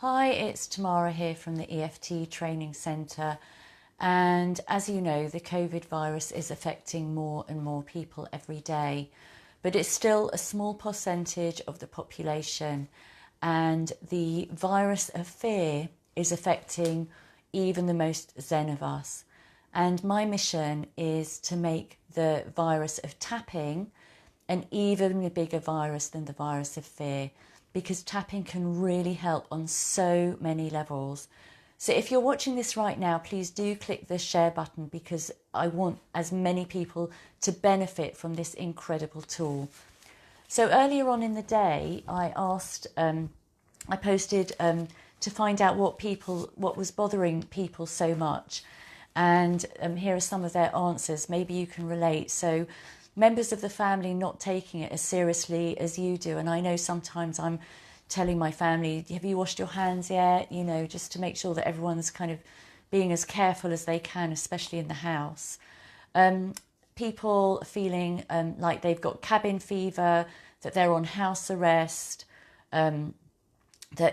Hi, it's Tamara here from the EFT Training Centre, and as you know, the COVID virus is affecting more and more people every day, but it's still a small percentage of the population, and the virus of fear is affecting even the most zen of us. And my mission is to make the virus of tapping an even bigger virus than the virus of fear, because tapping can really help on so many levels. So if you're watching this right now, please do click the share button, because I want as many people to benefit from this incredible tool. So earlier on in the day, I posted to find out what was bothering people so much. And here are some of their answers. Maybe you can relate. So members of the family not taking it as seriously as you do. And I know sometimes I'm telling my family, have you washed your hands yet? You know, just to make sure that everyone's kind of being as careful as they can, especially in the house. People feeling like they've got cabin fever, that they're on house arrest, that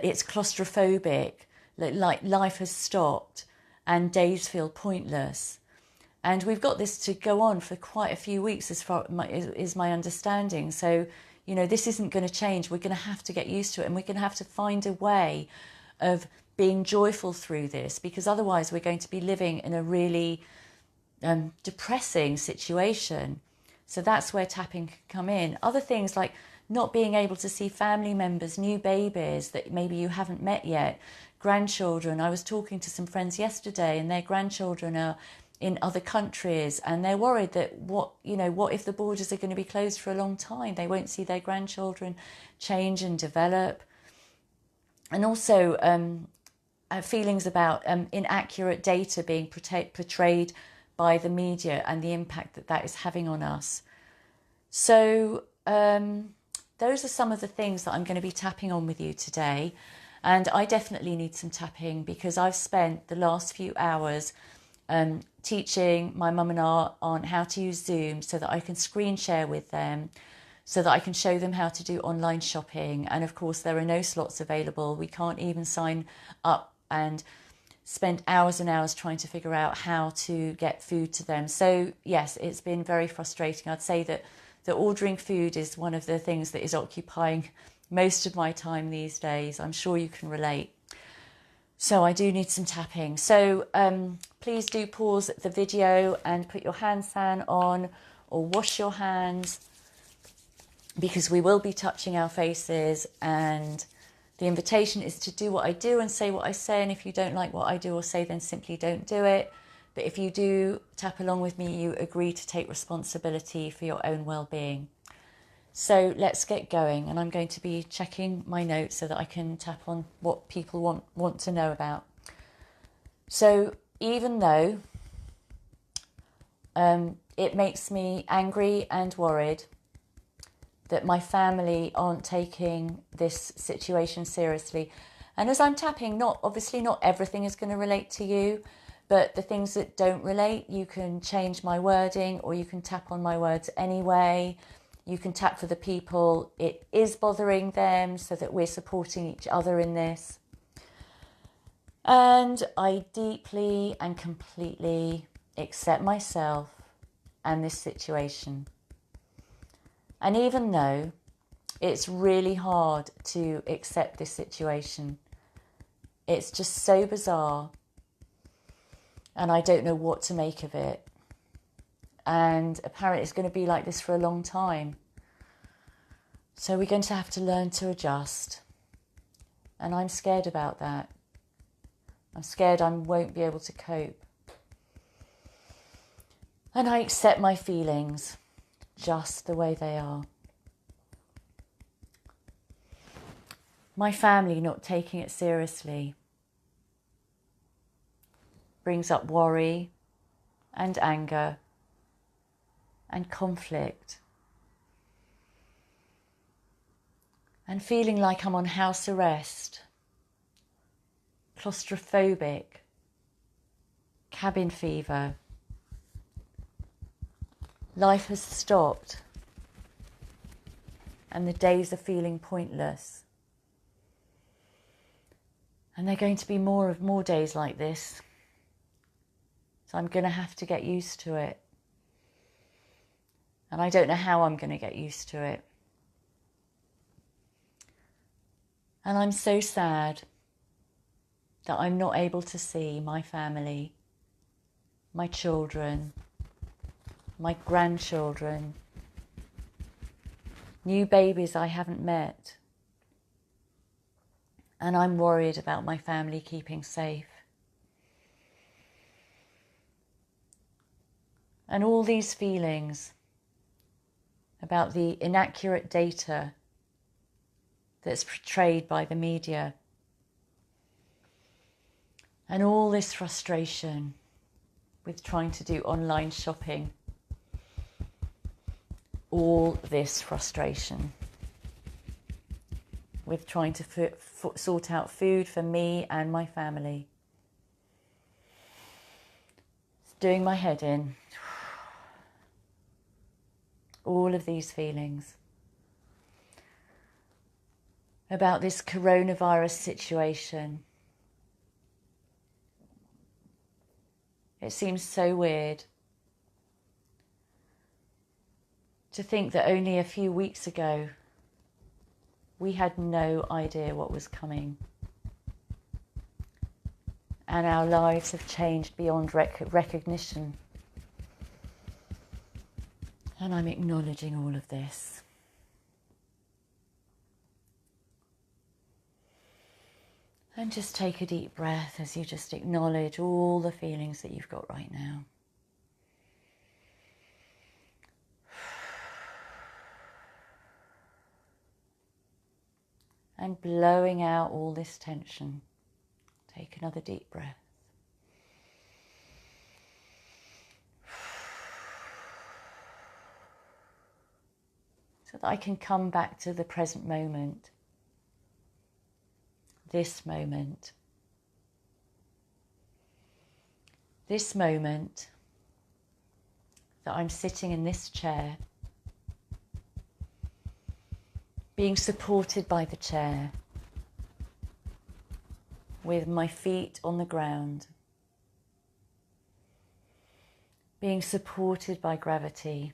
it's claustrophobic, like life has stopped and days feel pointless. And we've got this to go on for quite a few weeks, as far is my understanding. So, you know, this isn't going to change. We're going to have to get used to it, and we're going to have to find a way of being joyful through this, because otherwise we're going to be living in a really depressing situation. So that's where tapping can come in. Other things like not being able to see family members, new babies that maybe you haven't met yet, grandchildren. I was talking to some friends yesterday, and their grandchildren are in other countries, and they're worried that what if the borders are going to be closed for a long time, they won't see their grandchildren change and develop. And also feelings about inaccurate data being portrayed by the media and the impact that that is having on us. So those are some of the things that I'm going to be tapping on with you today. And I definitely need some tapping, because I've spent the last few hours teaching my mum and I on how to use Zoom so that I can screen share with them, so that I can show them how to do online shopping. And of course, there are no slots available. We can't even sign up, and spend hours and hours trying to figure out how to get food to them. So yes, it's been very frustrating. I'd say that the ordering food is one of the things that is occupying most of my time these days. I'm sure you can relate. So I do need some tapping. So please do pause the video and put your hand fan on, or wash your hands, because we will be touching our faces, and the invitation is to do what I do and say what I say. And if you don't like what I do or say, then simply don't do it. But if you do tap along with me, you agree to take responsibility for your own well-being. So let's get going, and I'm going to be checking my notes so that I can tap on what people want to know about. So even though it makes me angry and worried that my family aren't taking this situation seriously, and as I'm tapping, obviously not everything is going to relate to you, but the things that don't relate, you can change my wording, or you can tap on my words anyway. You can tap for the people it is bothering them, so that we're supporting each other in this. And I deeply and completely accept myself and this situation. And even though it's really hard to accept this situation, it's just so bizarre, and I don't know what to make of it. And apparently it's going to be like this for a long time. So we're going to have to learn to adjust. And I'm scared about that. I'm scared I won't be able to cope. And I accept my feelings just the way they are. My family not taking it seriously brings up worry and anger and conflict, and feeling like I'm on house arrest, claustrophobic, cabin fever. Life has stopped, and the days are feeling pointless. And there are going to be more days like this. So I'm going to have to get used to it. And I don't know how I'm going to get used to it. And I'm so sad that I'm not able to see my family, my children, my grandchildren, new babies I haven't met. And I'm worried about my family keeping safe. And all these feelings about the inaccurate data that's portrayed by the media. And all this frustration with trying to do online shopping. All this frustration with trying to sort out food for me and my family. It's doing my head in. All of these feelings about this coronavirus situation. It seems so weird to think that only a few weeks ago we had no idea what was coming. And our lives have changed beyond recognition. And I'm acknowledging all of this. And just take a deep breath as you just acknowledge all the feelings that you've got right now. And blowing out all this tension. Take another deep breath. So that I can come back to the present moment. This moment. This moment that I'm sitting in this chair, being supported by the chair, with my feet on the ground, being supported by gravity.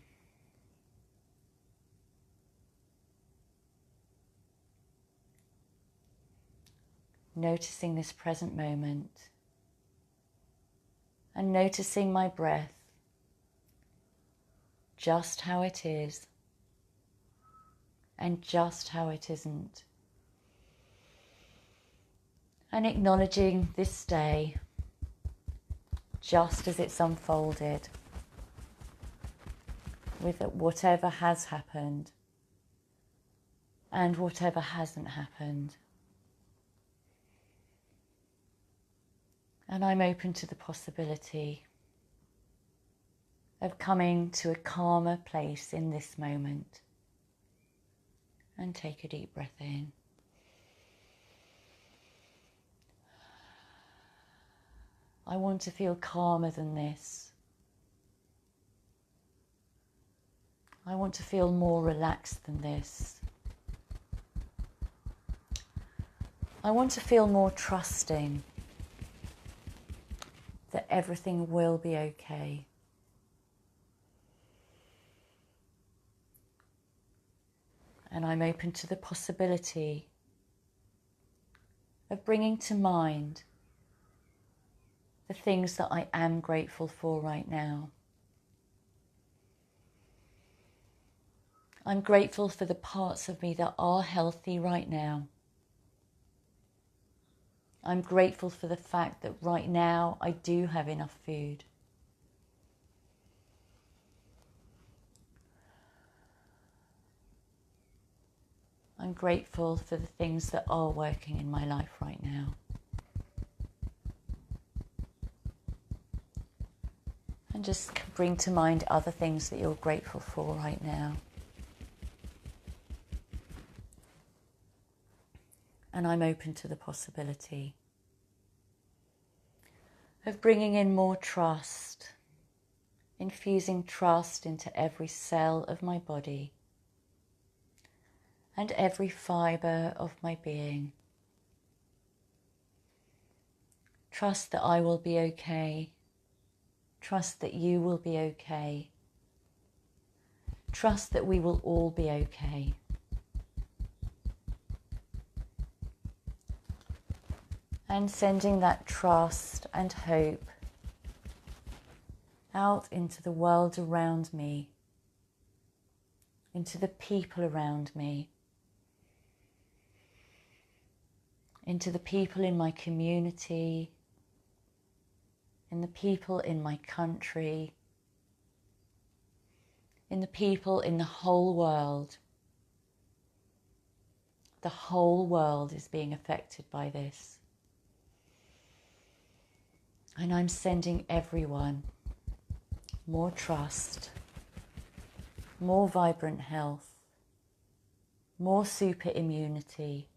Noticing this present moment and noticing my breath, just how it is and just how it isn't. And acknowledging this day just as it's unfolded, with whatever has happened and whatever hasn't happened. And I'm open to the possibility of coming to a calmer place in this moment. And take a deep breath in. I want to feel calmer than this. I want to feel more relaxed than this. I want to feel more trusting that everything will be okay. And I'm open to the possibility of bringing to mind the things that I am grateful for right now. I'm grateful for the parts of me that are healthy right now. I'm grateful for the fact that right now I do have enough food. I'm grateful for the things that are working in my life right now. And just bring to mind other things that you're grateful for right now. And I'm open to the possibility of bringing in more trust, infusing trust into every cell of my body and every fibre of my being. Trust that I will be okay. Trust that you will be okay. Trust that we will all be okay. And sending that trust and hope out into the world around me, into the people around me, into the people in my community, in the people in my country, in the people in the whole world. The whole world is being affected by this. And I'm sending everyone more trust, more vibrant health, more super immunity,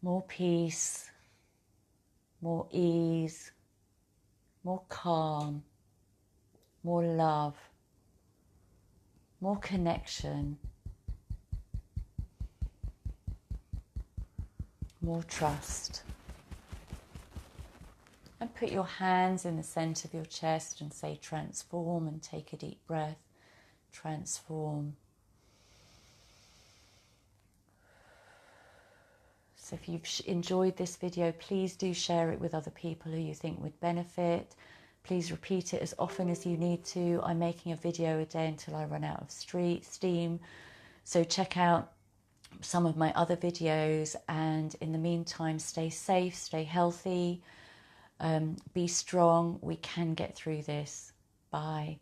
more peace, more ease, more calm, more love, more connection, more trust. And put your hands in the centre of your chest and say transform, and take a deep breath. Transform. So if you've enjoyed this video, please do share it with other people who you think would benefit. Please repeat it as often as you need to. I'm making a video a day until I run out of steam. So check out some of my other videos, and in the meantime, stay safe, stay healthy, be strong. We can get through this. Bye.